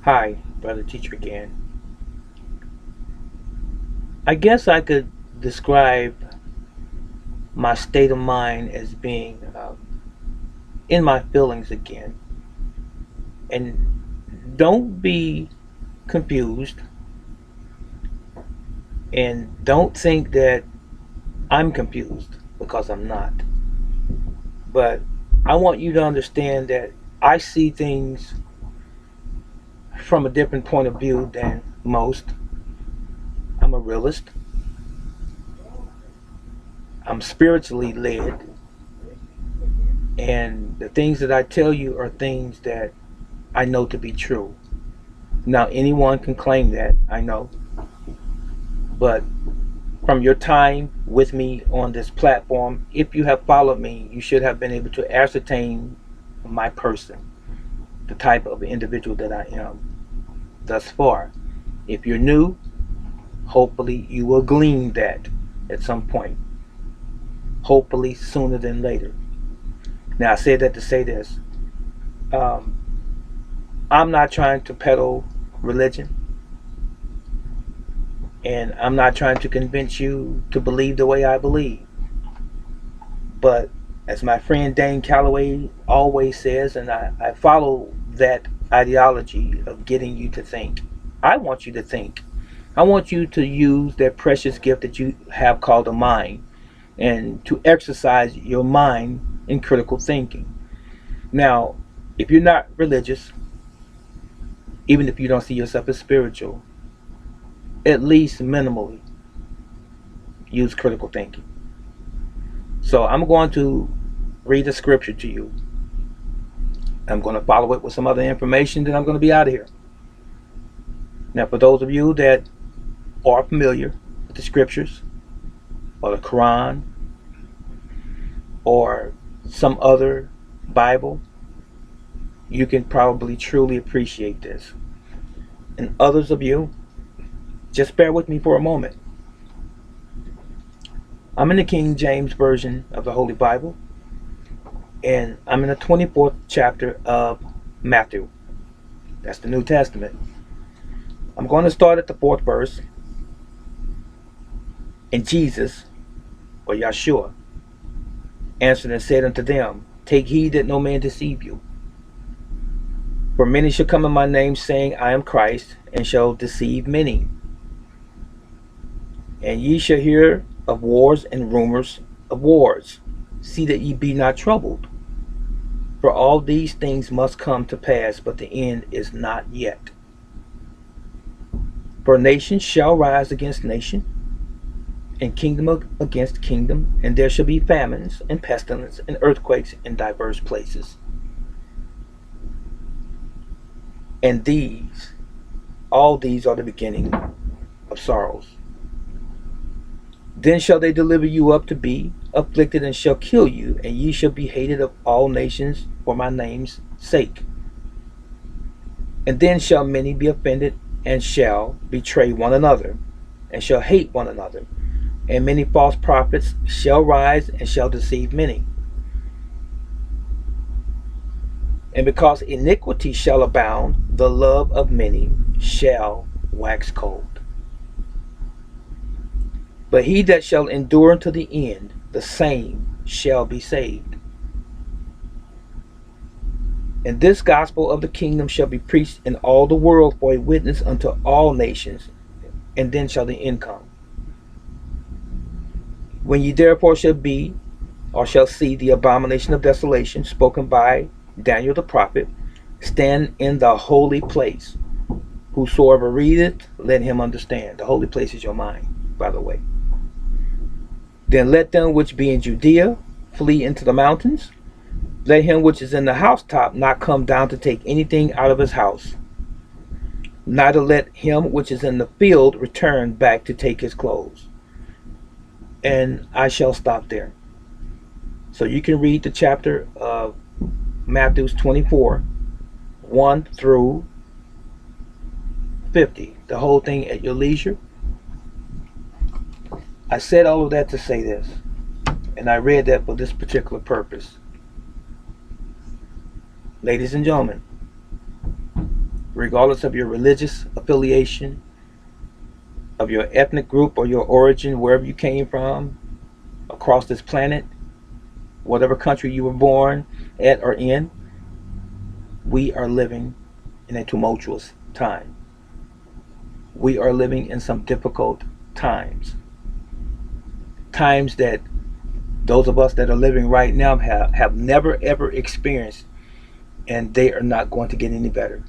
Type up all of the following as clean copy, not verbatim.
Hi, brother teacher again. I guess I could describe my state of mind as being in my feelings again. And don't be confused and don't think that I'm confused because I'm not. But I want you to understand that I see things from a different point of view than most. I'm a realist. I'm spiritually led. And the things that I tell you are things that I know to be true. Now, anyone can claim that, I know, but from your time with me on this platform, if you have followed me, you should have been able to ascertain my person, the type of individual that I am thus far. If you're new, hopefully you will glean that at some point, hopefully sooner than later. Now, I said that to say this. Um, I'm not trying to peddle religion, and I'm not trying to convince you to believe the way I believe. But as my friend Dane Calloway always says, and I follow that ideology of getting you to think. I want you to think. I want you to use that precious gift that you have called a mind and to exercise your mind in critical thinking. Now, if you're not religious, even if you don't see yourself as spiritual, at least minimally use critical thinking. So I'm going to read a scripture to you. I'm going to follow it with some other information, then I'm going to be out of here. Now, for those of you that are familiar with the scriptures or the Quran or some other Bible, you can probably truly appreciate this. And others of you, just bear with me for a moment. I'm in the King James Version of the Holy Bible, and I'm in the 24th chapter of Matthew. That's the New Testament. I'm going to start at the 4th verse. And Jesus, or Yahshua, answered and said unto them, Take heed that no man deceive you. For many shall come in my name, saying, I am Christ, and shall deceive many. And ye shall hear of wars and rumors of wars. See that ye be not troubled. For all these things must come to pass, but the end is not yet. For nation shall rise against nation, and kingdom against kingdom, and there shall be famines, and pestilence, and earthquakes in diverse places. And all these are the beginning of sorrows. Then shall they deliver you up to be afflicted, and shall kill you, and ye shall be hated of all nations for my name's sake. And then shall many be offended, and shall betray one another, and shall hate one another. And many false prophets shall rise, and shall deceive many. And because iniquity shall abound, the love of many shall wax cold. But he that shall endure unto the end, the same shall be saved. And this gospel of the kingdom shall be preached in all the world for a witness unto all nations, and then shall the end come. When ye therefore shall be, or shall see the abomination of desolation spoken by Daniel the prophet, stand in the holy place. Whosoever readeth, let him understand. The holy place is your mind, by the way. Then let them which be in Judea flee into the mountains. Let him which is in the housetop not come down to take anything out of his house. Neither let him which is in the field return back to take his clothes. And I shall stop there. So you can read the chapter of Matthew 24, 1 through 50. The whole thing at your leisure. I said all of that to say this, and I read that for this particular purpose. Ladies and gentlemen, regardless of your religious affiliation, of your ethnic group or your origin, wherever you came from across this planet, whatever country you were born at or in, we are living in a tumultuous time. We are living in some difficult times. Times that those of us that are living right now have never ever experienced, and they are not going to get any better.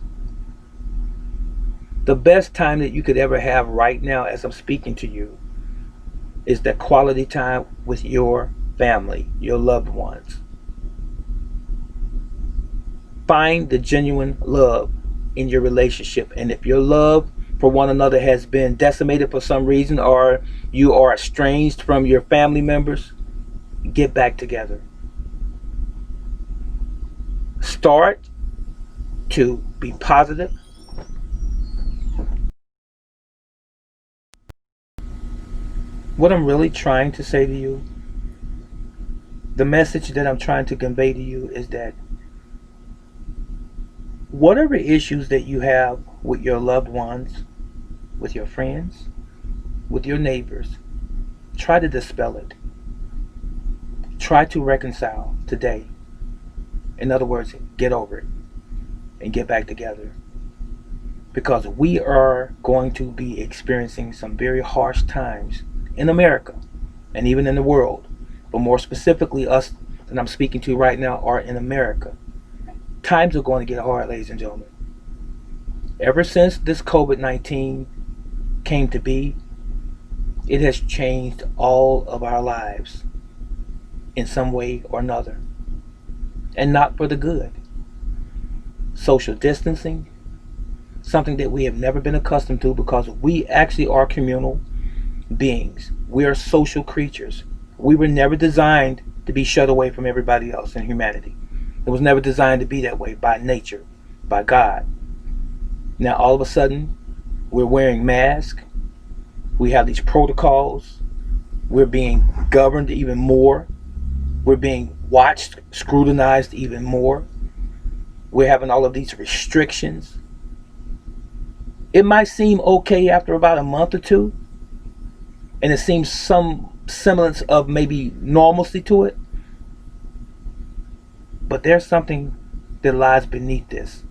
The best time that you could ever have right now as I'm speaking to you is that quality time with your family, your loved ones. Find the genuine love in your relationship. And if your love for one another has been decimated for some reason, or you are estranged from your family members, get back together. Start to be positive. What I'm really trying to say to you, the message that I'm trying to convey to you is that whatever issues that you have with your loved ones, with your friends, with your neighbors, try to dispel it. Try to reconcile today. In other words, get over it and get back together. Because we are going to be experiencing some very harsh times in America and even in the world. But more specifically, us that I'm speaking to right now are in America. Times are going to get hard, ladies and gentlemen. Ever since this COVID-19 came to be, it has changed all of our lives in some way or another, and not for the good. Social distancing, something that we have never been accustomed to, because we actually are communal beings. We are social creatures. We were never designed to be shut away from everybody else in humanity. It was never designed to be that way by nature, by God. Now all of a sudden, we're wearing masks. We have these protocols. We're being governed even more. We're being watched, scrutinized even more. We're having all of these restrictions. It might seem okay after about a month or two, and it seems some semblance of maybe normalcy to it. But there's something that lies beneath this.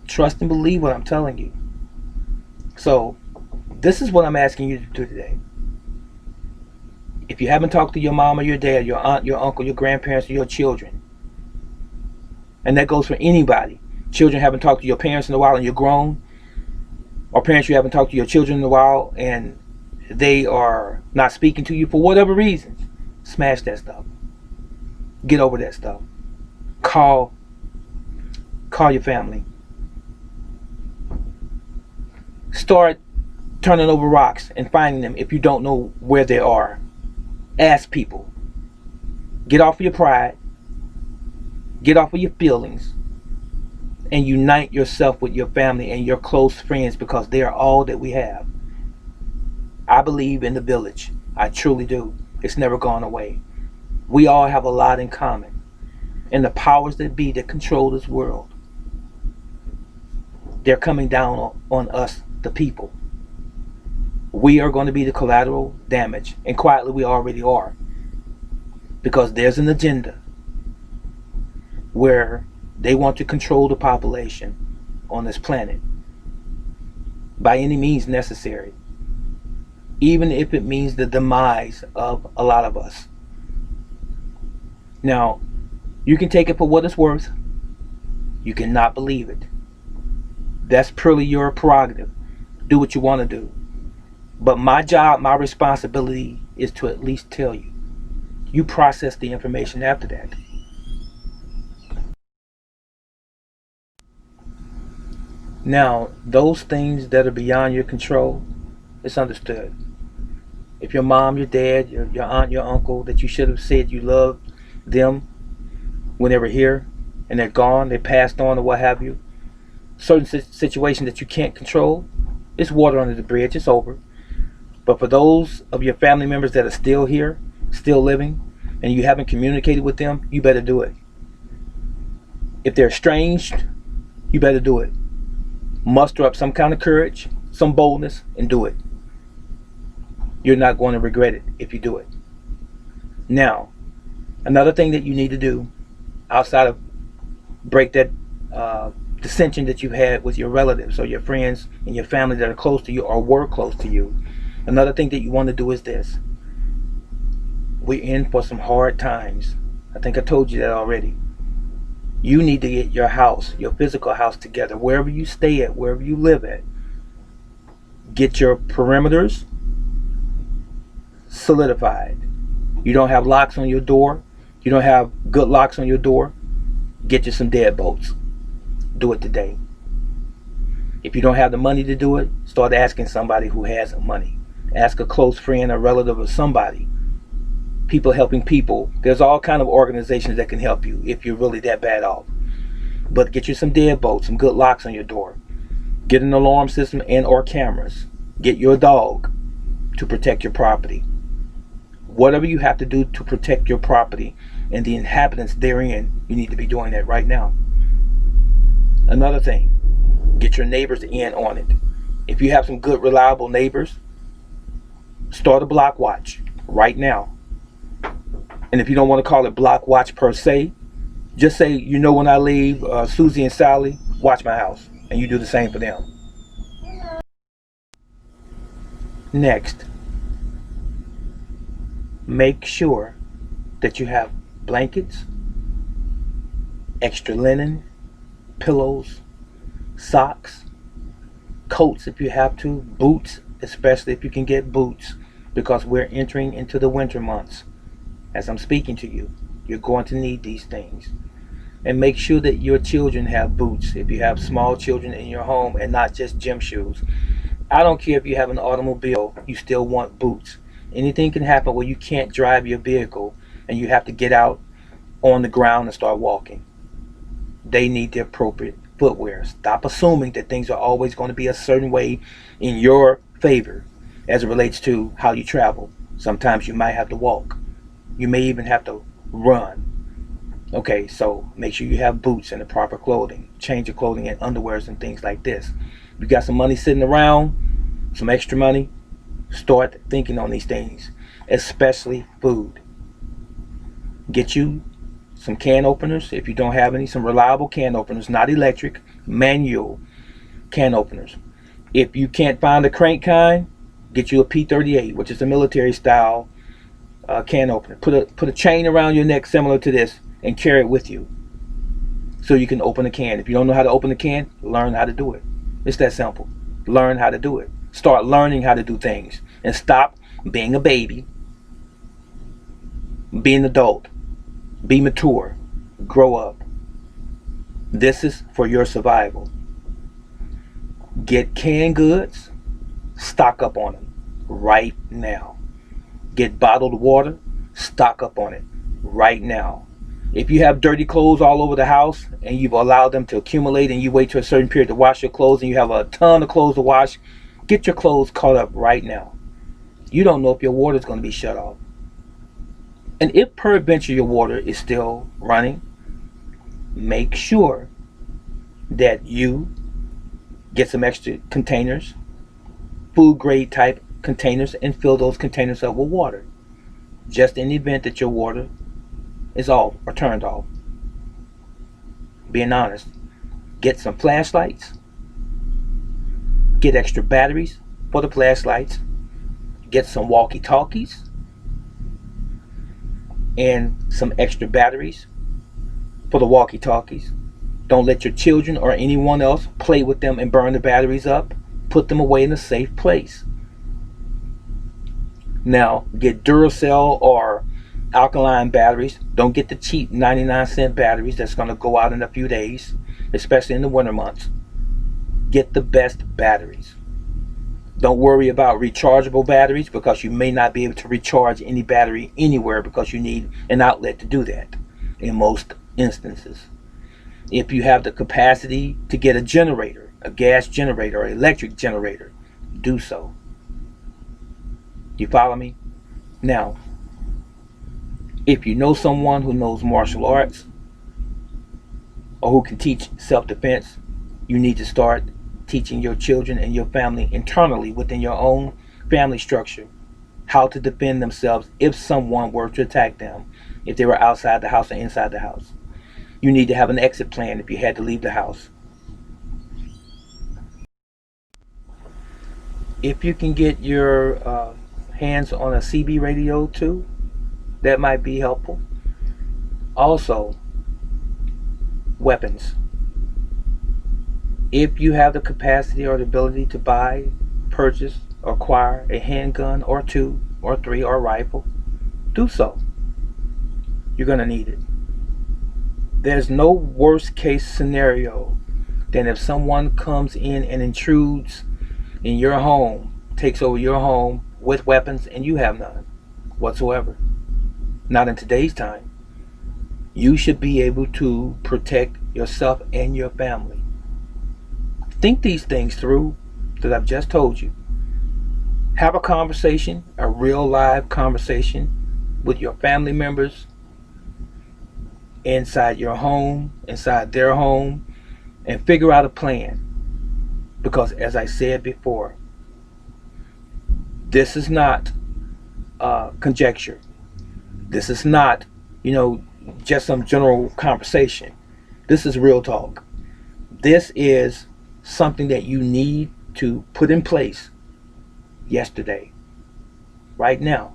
Trust and believe what I'm telling you. So, this is what I'm asking you to do today. If you haven't talked to your mom or your dad, your aunt, your uncle, your grandparents, or your children, and that goes for anybody. Children haven't talked to your parents in a while and you're grown, or parents, you haven't talked to your children in a while and they are not speaking to you for whatever reasons, smash that stuff. Get over that stuff. Call your family. Start turning over rocks and finding them if you don't know where they are. Ask people. Get off of your pride. Get off of your feelings. And unite yourself with your family and your close friends, because they are all that we have. I believe in the village. I truly do. It's never gone away. We all have a lot in common. And the powers that be that control this world, they're coming down on us, the people. We are going to be the collateral damage. And quietly we already are. Because there's an agenda where they want to control the population on this planet by any means necessary, even if it means the demise of a lot of us. Now, you can take it for what it's worth. You cannot believe it. That's purely your prerogative. Do what you want to do. But my job, my responsibility is to at least tell you. You process the information after that. Now, those things that are beyond your control, it's understood. If your mom, your dad, your aunt, your uncle, that you should have said you loved them when they were here and they're gone, they passed on or what have you, certain situations that you can't control, it's water under the bridge, it's over. But for those of your family members that are still here, still living, and you haven't communicated with them, you better do it. If they're estranged, you better do it. Muster up some kind of courage, some boldness, and do it. You're not going to regret it if you do it. Now, another thing that you need to do outside of break that dissension that you've had with your relatives or your friends and your family that are close to you or were close to you, another thing that you want to do is this. We're in for some hard times. I think I told you that already. You need to get your house, your physical house together, wherever you stay at, wherever you live at. Get your perimeters solidified. You don't have locks on your door. You don't have good locks on your door. Get you some deadbolts. Do it today. If you don't have the money to do it, start asking somebody who has money. Ask a close friend, a relative, or somebody. People helping people. There's all kind of organizations that can help you if you're really that bad off. But get you some deadbolts, some good locks on your door. Get an alarm system and or cameras. Get your dog to protect your property. Whatever you have to do to protect your property and the inhabitants therein, you need to be doing that right now. Another thing, get your neighbors in on it. If you have some good, reliable neighbors, start a block watch right now. And if you don't want to call it block watch per se, just say, you know, when I leave, Susie and Sally watch my house. And you do the same for them. Next, make sure that you have blankets, extra linen, pillows, socks, coats if you have to, boots, especially if you can get boots, because we're entering into the winter months. As I'm speaking to you, you're going to need these things. And make sure that your children have boots if you have small children in your home, and not just gym shoes. I don't care if you have an automobile, you still want boots. Anything can happen where you can't drive your vehicle and you have to get out on the ground and start walking. They need the appropriate footwear. Stop assuming that things are always going to be a certain way in your favor as it relates to how you travel. Sometimes you might have to walk. You may even have to run. Okay, so make sure you have boots and the proper clothing. Change your clothing and underwears and things like this. If you got some money sitting around, some extra money, start thinking on these things, especially food. Get you some can openers if you don't have any, some reliable can openers, not electric, manual can openers. If you can't find a crank kind, get you a P38, which is a military style can opener. Put a chain around your neck similar to this and carry it with you so you can open a can. If you don't know how to open a can, learn how to do it. It's that simple. Learn how to do it. Start learning how to do things and stop being a baby. Be an adult. Be mature. Grow up. This is for your survival. Get canned goods. Stock up on them right now. Get bottled water. Stock up on it right now. If you have dirty clothes all over the house and you've allowed them to accumulate and you wait to a certain period to wash your clothes and you have a ton of clothes to wash, get your clothes caught up right now. You don't know if your water is going to be shut off. And if peradventure your water is still running, make sure that you get some extra containers, food grade type containers, and fill those containers up with water. Just in the event that your water is off or turned off. Being honest, get some flashlights, get extra batteries for the flashlights, get some walkie-talkies and some extra batteries for the walkie-talkies. Don't let your children or anyone else play with them and burn the batteries up. Put them away in a safe place. Now, get Duracell or alkaline batteries. Don't get the cheap 99-cent batteries that's going to go out in a few days, especially in the winter months. Get the best batteries. Don't worry about rechargeable batteries, because you may not be able to recharge any battery anywhere because you need an outlet to do that in most instances. If you have the capacity to get a generator, a gas generator or electric generator, do so. You follow me? Now, if you know someone who knows martial arts or who can teach self-defense, You need to start teaching your children and your family internally within your own family structure how to defend themselves if someone were to attack them, if they were outside the house or inside the house. You need to have an exit plan if you had to leave the house. If you can get your hands on a CB radio too, that might be helpful. Also, weapons. If you have the capacity or the ability to buy, purchase, or acquire a handgun or two or three or a rifle, do so. You're going to need it. There's no worst case scenario than if someone comes in and intrudes in your home, takes over your home with weapons, and you have none whatsoever. Not in today's time. You should be able to protect yourself and your family. Think these things through that I've just told you. Have a conversation, a real live conversation with your family members inside your home, inside their home, and figure out a plan. Because as I said before, this is not conjecture. This is not, just some general conversation. This is real talk. This is something that you need to put in place yesterday, right now,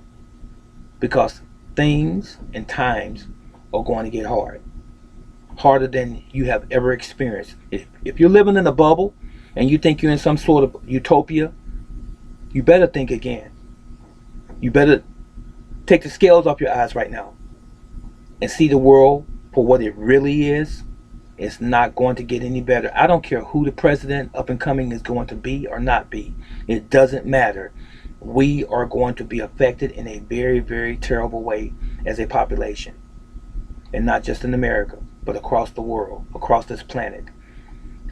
because things and times are going to get harder than you have ever experienced. If you're living in a bubble and you think you're in some sort of utopia, you better think again. You better take the scales off your eyes right now and see the world for what it really is. It's not going to get any better. I don't care who the president up and coming is going to be or not be. It doesn't matter. We are going to be affected in a very, very terrible way as a population. And not just in America, but across the world, across this planet.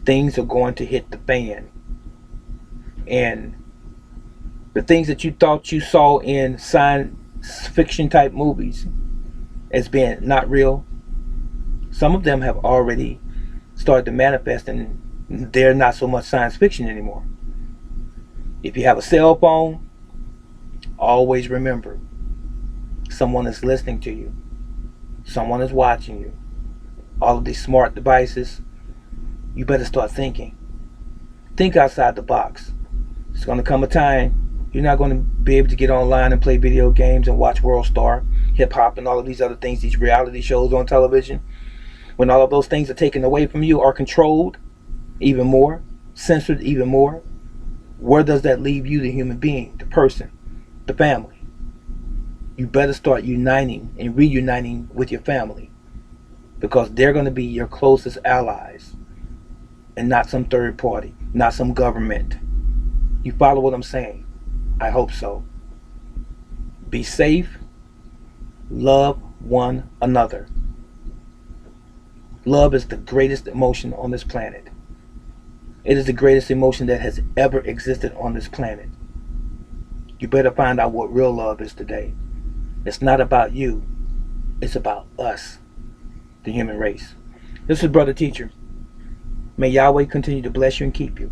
Things are going to hit the fan. And the things that you thought you saw in science fiction type movies as being not real, some of them have already started to manifest, and they're not so much science fiction anymore. If you have a cell phone, always remember, someone is listening to you. Someone is watching you. All of these smart devices, you better start thinking. Think outside the box. It's going to come a time you're not going to be able to get online and play video games and watch World Star, hip hop, and all of these other things, these reality shows on television. When all of those things are taken away from you or controlled even more, censored even more, where does that leave you, the human being, the person, the family? You better start uniting and reuniting with your family, because they're going to be your closest allies and not some third party, not some government. You follow what I'm saying? I hope so. Be safe. Love one another. Love is the greatest emotion on this planet. It is the greatest emotion that has ever existed on this planet. You better find out what real love is today. It's not about you. It's about us, the human race. This is Brother Teacher. May Yahweh continue to bless you and keep you.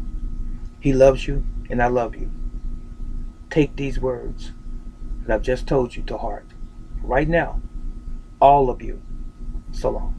He loves you, and I love you. Take these words that I've just told you to heart. Right now, all of you. So long.